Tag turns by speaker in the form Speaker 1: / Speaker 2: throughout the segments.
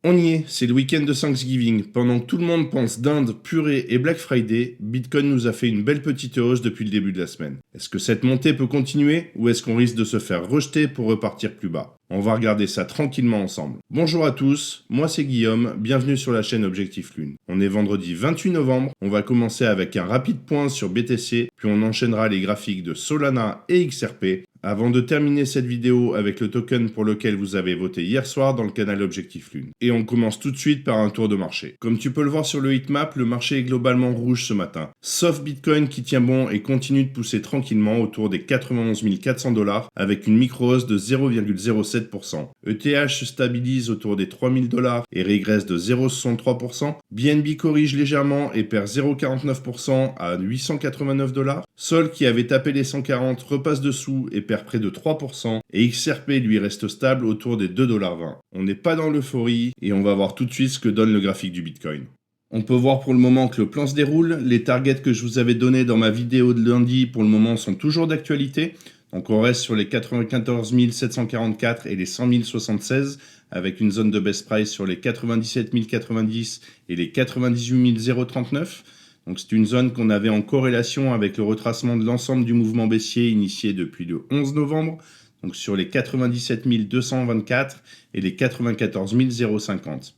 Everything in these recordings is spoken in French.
Speaker 1: On y est, c'est le week-end de Thanksgiving. Pendant que tout le monde pense dinde, purée et Black Friday, Bitcoin nous a fait une belle petite hausse depuis le début de la semaine. Est-ce que cette montée peut continuer ou est-ce qu'on risque de se faire rejeter pour repartir plus bas? On va regarder ça tranquillement ensemble. Bonjour à tous, moi c'est Guillaume, bienvenue sur la chaîne Objectif Lune. On est vendredi 28 novembre, on va commencer avec un rapide point sur BTC, puis on enchaînera les graphiques de Solana et XRP, avant de terminer cette vidéo avec le token pour lequel vous avez voté hier soir dans le canal Objectif Lune. Et on commence tout de suite par un tour de marché. Comme tu peux le voir sur le heatmap, le marché est globalement rouge ce matin. Sauf Bitcoin qui tient bon et continue de pousser tranquillement autour des 91 400 $ avec une micro-hausse de 0,07%. ETH se stabilise autour des 3000 $ et régresse de 0,63%. BNB corrige légèrement et perd 0,49% à 889 $. Sol qui avait tapé les 140 repasse dessous et perd près de 3%, et XRP lui reste stable autour des 2,20 $. On n'est pas dans l'euphorie, et on va voir tout de suite ce que donne le graphique du Bitcoin. On peut voir pour le moment que le plan se déroule, les targets que je vous avais donnés dans ma vidéo de lundi pour le moment sont toujours d'actualité, donc on reste sur les 94 744 et les 100 076, avec une zone de best price sur les 97 090 et les 98 039. Donc c'est une zone qu'on avait en corrélation avec le retracement de l'ensemble du mouvement baissier initié depuis le 11 novembre, donc sur les 97 224 et les 94 050.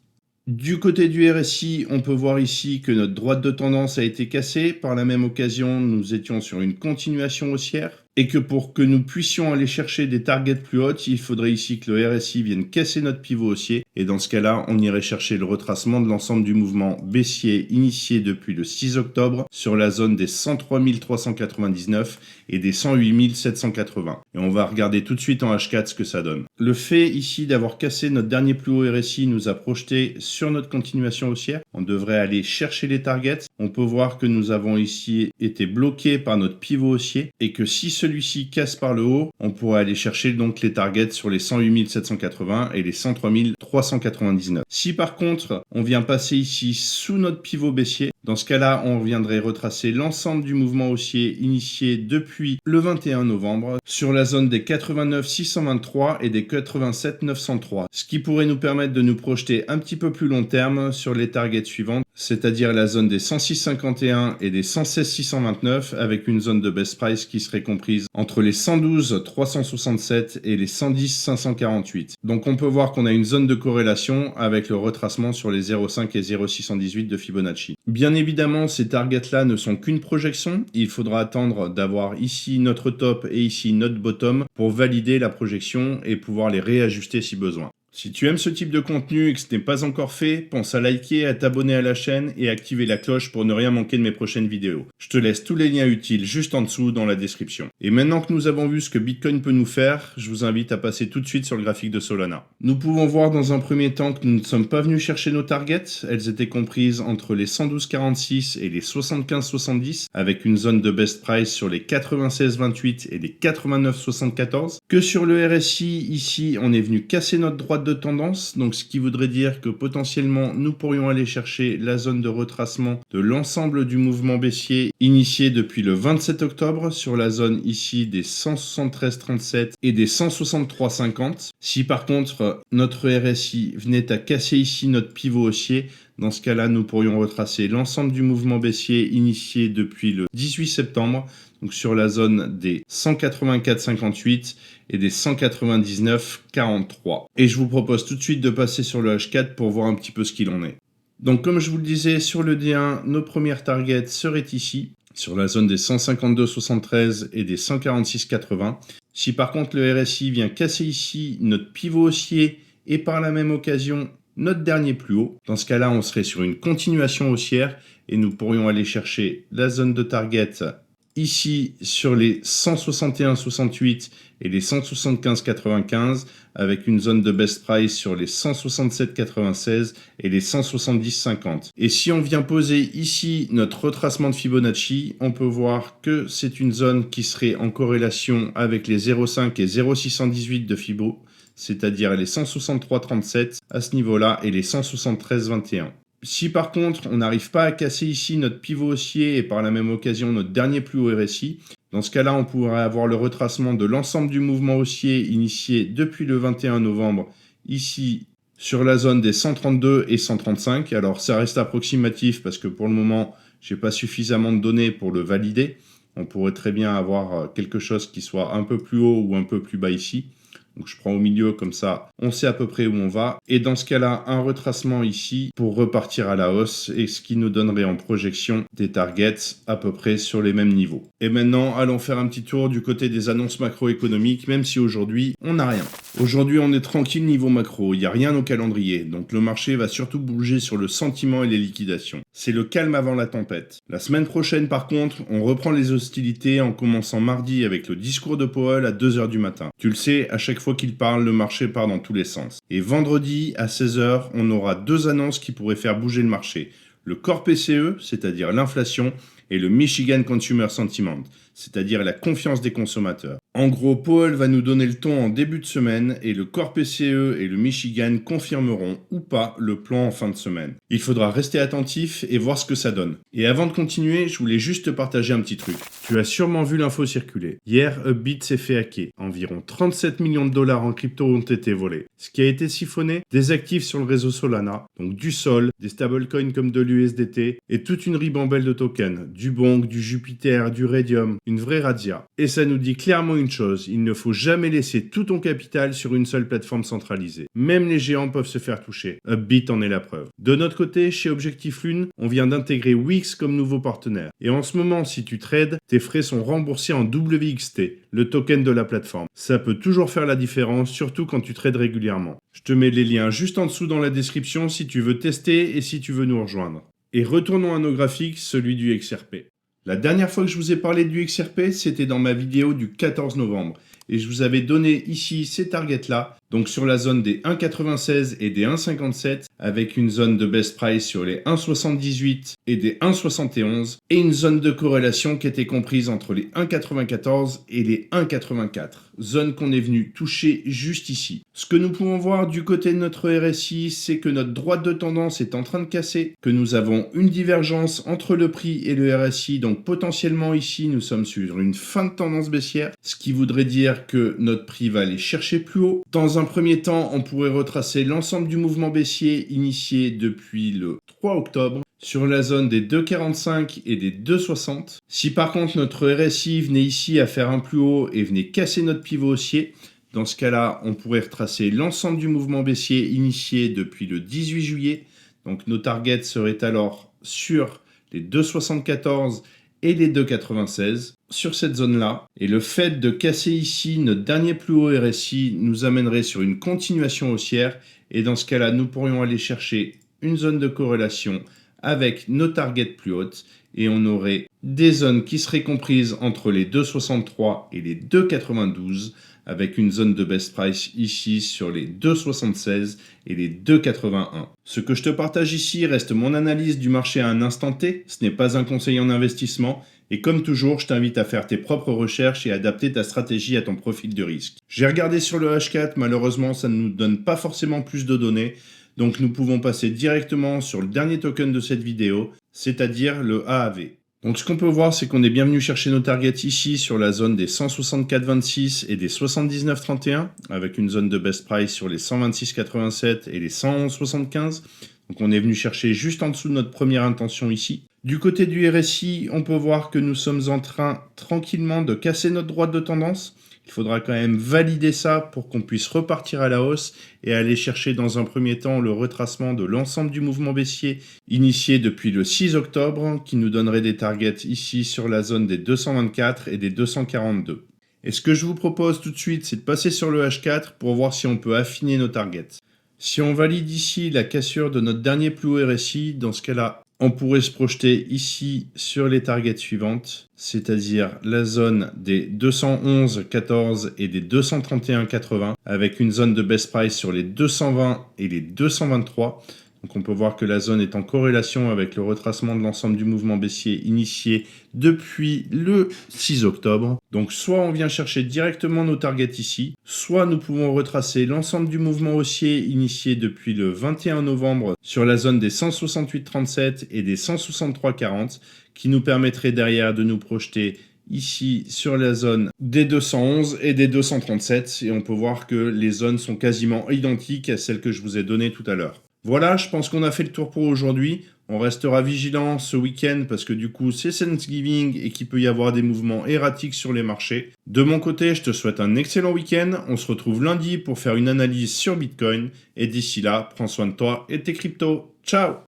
Speaker 1: Du côté du RSI, on peut voir ici que notre droite de tendance a été cassée. Par la même occasion, nous étions sur une continuation haussière. Et que pour que nous puissions aller chercher des targets plus hautes, il faudrait ici que le RSI vienne casser notre pivot haussier. Et dans ce cas-là, on irait chercher le retracement de l'ensemble du mouvement baissier initié depuis le 6 octobre sur la zone des 103 399 et des 108 780. Et on va regarder tout de suite en H4 ce que ça donne. Le fait ici d'avoir cassé notre dernier plus haut RSI nous a projeté sur notre continuation haussière. On devrait aller chercher les targets. On peut voir que nous avons ici été bloqués par notre pivot haussier et que si celui-ci casse par le haut, on pourrait aller chercher donc les targets sur les 108 780 et les 103 399. Si par contre, on vient passer ici sous notre pivot baissier, dans ce cas-là, on viendrait retracer l'ensemble du mouvement haussier initié depuis le 21 novembre sur la zone des 89 623 et des 87 903, ce qui pourrait nous permettre de nous projeter un petit peu plus long terme sur les targets suivantes, c'est-à-dire la zone des 106,51 et des 116,629 avec une zone de best price qui serait comprise entre les 112 367 et les 110 548. Donc on peut voir qu'on a une zone de corrélation avec le retracement sur les 0,5 et 0,618 de Fibonacci. Bien évidemment, ces targets-là ne sont qu'une projection. Il faudra attendre d'avoir ici notre top et ici notre bottom pour valider la projection et pouvoir les réajuster si besoin. Si tu aimes ce type de contenu et que ce n'est pas encore fait, pense à liker, à t'abonner à la chaîne et à activer la cloche pour ne rien manquer de mes prochaines vidéos. Je te laisse tous les liens utiles juste en dessous dans la description. Et maintenant que nous avons vu ce que Bitcoin peut nous faire, je vous invite à passer tout de suite sur le graphique de Solana. Nous pouvons voir dans un premier temps que nous ne sommes pas venus chercher nos targets. Elles étaient comprises entre les 112,46 et les 75,70 avec une zone de best price sur les 96,28 et les 89,74. Que sur le RSI, ici, on est venu casser notre droite de tendance, donc ce qui voudrait dire que potentiellement nous pourrions aller chercher la zone de retracement de l'ensemble du mouvement baissier initié depuis le 27 octobre sur la zone ici des 173,37 et des 163,50. Si par contre notre RSI venait à casser ici notre pivot haussier, dans ce cas-là, nous pourrions retracer l'ensemble du mouvement baissier initié depuis le 18 septembre, donc sur la zone des 184,58 et des 199,43. Et je vous propose tout de suite de passer sur le H4 pour voir un petit peu ce qu'il en est. Donc comme je vous le disais, sur le D1, nos premières targets seraient ici, sur la zone des 152,73 et des 146,80. Si par contre le RSI vient casser ici notre pivot haussier et par la même occasion notre dernier plus haut, dans ce cas-là, on serait sur une continuation haussière et nous pourrions aller chercher la zone de target ici sur les 161,68 et les 175,95 avec une zone de best price sur les 167,96 et les 170,50. Et si on vient poser ici notre retracement de Fibonacci, on peut voir que c'est une zone qui serait en corrélation avec les 0,5 et 0,618 de Fibo, c'est-à-dire les 163,37 à ce niveau-là et les 173,21. Si par contre on n'arrive pas à casser ici notre pivot haussier et par la même occasion notre dernier plus haut RSI, dans ce cas-là on pourrait avoir le retracement de l'ensemble du mouvement haussier initié depuis le 21 novembre ici sur la zone des 132 et 135. Alors ça reste approximatif parce que pour le moment, j'ai pas suffisamment de données pour le valider. On pourrait très bien avoir quelque chose qui soit un peu plus haut ou un peu plus bas ici. Donc je prends au milieu comme ça, on sait à peu près où on va. Et dans ce cas-là, un retracement ici pour repartir à la hausse et ce qui nous donnerait en projection des targets à peu près sur les mêmes niveaux. Et maintenant, allons faire un petit tour du côté des annonces macroéconomiques, même si aujourd'hui, on n'a rien. Aujourd'hui, on est tranquille niveau macro, il n'y a rien au calendrier. Donc le marché va surtout bouger sur le sentiment et les liquidations. C'est le calme avant la tempête. La semaine prochaine, par contre, on reprend les hostilités en commençant mardi avec le discours de Powell à 2h du matin. Tu le sais, à chaque fois qu'il parle, le marché part dans tous les sens. Et vendredi, à 16h, on aura deux annonces qui pourraient faire bouger le marché. Le Core PCE, c'est-à-dire l'inflation, et le Michigan Consumer Sentiment, c'est-à-dire la confiance des consommateurs. En gros, Powell va nous donner le ton en début de semaine et le Core PCE et le Michigan confirmeront ou pas le plan en fin de semaine. Il faudra rester attentif et voir ce que ça donne. Et avant de continuer, je voulais juste te partager un petit truc. Tu as sûrement vu l'info circuler. Hier, Upbit s'est fait hacker. Environ 37 millions de dollars en crypto ont été volés. Ce qui a été siphonné, des actifs sur le réseau Solana, donc du Sol, des stablecoins comme de l'USDT et toute une ribambelle de tokens, du Bonk, du Jupiter, du Radium, une vraie razzia. Et ça nous dit clairement une chose, il ne faut jamais laisser tout ton capital sur une seule plateforme centralisée. Même les géants peuvent se faire toucher. Upbit en est la preuve. De notre côté, chez Objectif Lune, on vient d'intégrer Wix comme nouveau partenaire. Et en ce moment, si tu trades, tes frais sont remboursés en WXT, le token de la plateforme. Ça peut toujours faire la différence, surtout quand tu trades régulièrement. Je te mets les liens juste en dessous dans la description si tu veux tester et si tu veux nous rejoindre. Et retournons à nos graphiques, celui du XRP. La dernière fois que je vous ai parlé du XRP, c'était dans ma vidéo du 14 novembre. Et je vous avais donné ici ces targets-là, donc sur la zone des 1,96 et des 1,57, avec une zone de best price sur les 1,78 et des 1,71, et une zone de corrélation qui était comprise entre les 1,94 et les 1,84, zone qu'on est venu toucher juste ici. Ce que nous pouvons voir du côté de notre RSI, c'est que notre droite de tendance est en train de casser, que nous avons une divergence entre le prix et le RSI, donc potentiellement ici nous sommes sur une fin de tendance baissière, ce qui voudrait dire que notre prix va aller chercher plus haut. Dans un premier temps, on pourrait retracer l'ensemble du mouvement baissier initié depuis le 3 octobre sur la zone des 2,45 et des 2,60. Si par contre notre RSI venait ici à faire un plus haut et venait casser notre pivot haussier, dans ce cas-là, on pourrait retracer l'ensemble du mouvement baissier initié depuis le 18 juillet. Donc nos targets seraient alors sur les 2,74 et les 2,96 sur cette zone-là. Et le fait de casser ici notre dernier plus haut RSI nous amènerait sur une continuation haussière. Et dans ce cas-là, nous pourrions aller chercher une zone de corrélation avec nos targets plus hautes. Et on aurait des zones qui seraient comprises entre les 2,63 et les 2,92 avec une zone de best price ici sur les 2,76 et les 2,81. Ce que je te partage ici reste mon analyse du marché à un instant T, ce n'est pas un conseil en investissement, et comme toujours, je t'invite à faire tes propres recherches et adapter ta stratégie à ton profil de risque. J'ai regardé sur le H4, malheureusement ça ne nous donne pas forcément plus de données, donc nous pouvons passer directement sur le dernier token de cette vidéo, c'est-à-dire le AAV. Donc ce qu'on peut voir, c'est qu'on est bien venu chercher nos targets ici sur la zone des 164,26 et des 79,31, avec une zone de best price sur les 126,87 et les 111,75. Donc on est venu chercher juste en dessous de notre première intention ici. Du côté du RSI, on peut voir que nous sommes en train tranquillement de casser notre droite de tendance. Il faudra quand même valider ça pour qu'on puisse repartir à la hausse et aller chercher dans un premier temps le retracement de l'ensemble du mouvement baissier initié depuis le 6 octobre qui nous donnerait des targets ici sur la zone des 224 et des 242. Et ce que je vous propose tout de suite, c'est de passer sur le H4 pour voir si on peut affiner nos targets. Si on valide ici la cassure de notre dernier plus haut RSI, dans ce cas-là, on pourrait se projeter ici sur les targets suivantes, c'est-à-dire la zone des 211,14 et des 231,80 avec une zone de best price sur les 220 et les 223. Donc on peut voir que la zone est en corrélation avec le retracement de l'ensemble du mouvement baissier initié depuis le 6 octobre. Donc soit on vient chercher directement nos targets ici, soit nous pouvons retracer l'ensemble du mouvement haussier initié depuis le 21 novembre sur la zone des 168,37 et des 163,40 qui nous permettrait derrière de nous projeter ici sur la zone des 211 et des 237 et on peut voir que les zones sont quasiment identiques à celles que je vous ai données tout à l'heure. Voilà, je pense qu'on a fait le tour pour aujourd'hui. On restera vigilant ce week-end parce que du coup c'est Thanksgiving et qu'il peut y avoir des mouvements erratiques sur les marchés. De mon côté, je te souhaite un excellent week-end. On se retrouve lundi pour faire une analyse sur Bitcoin et d'ici là, prends soin de toi et tes cryptos. Ciao!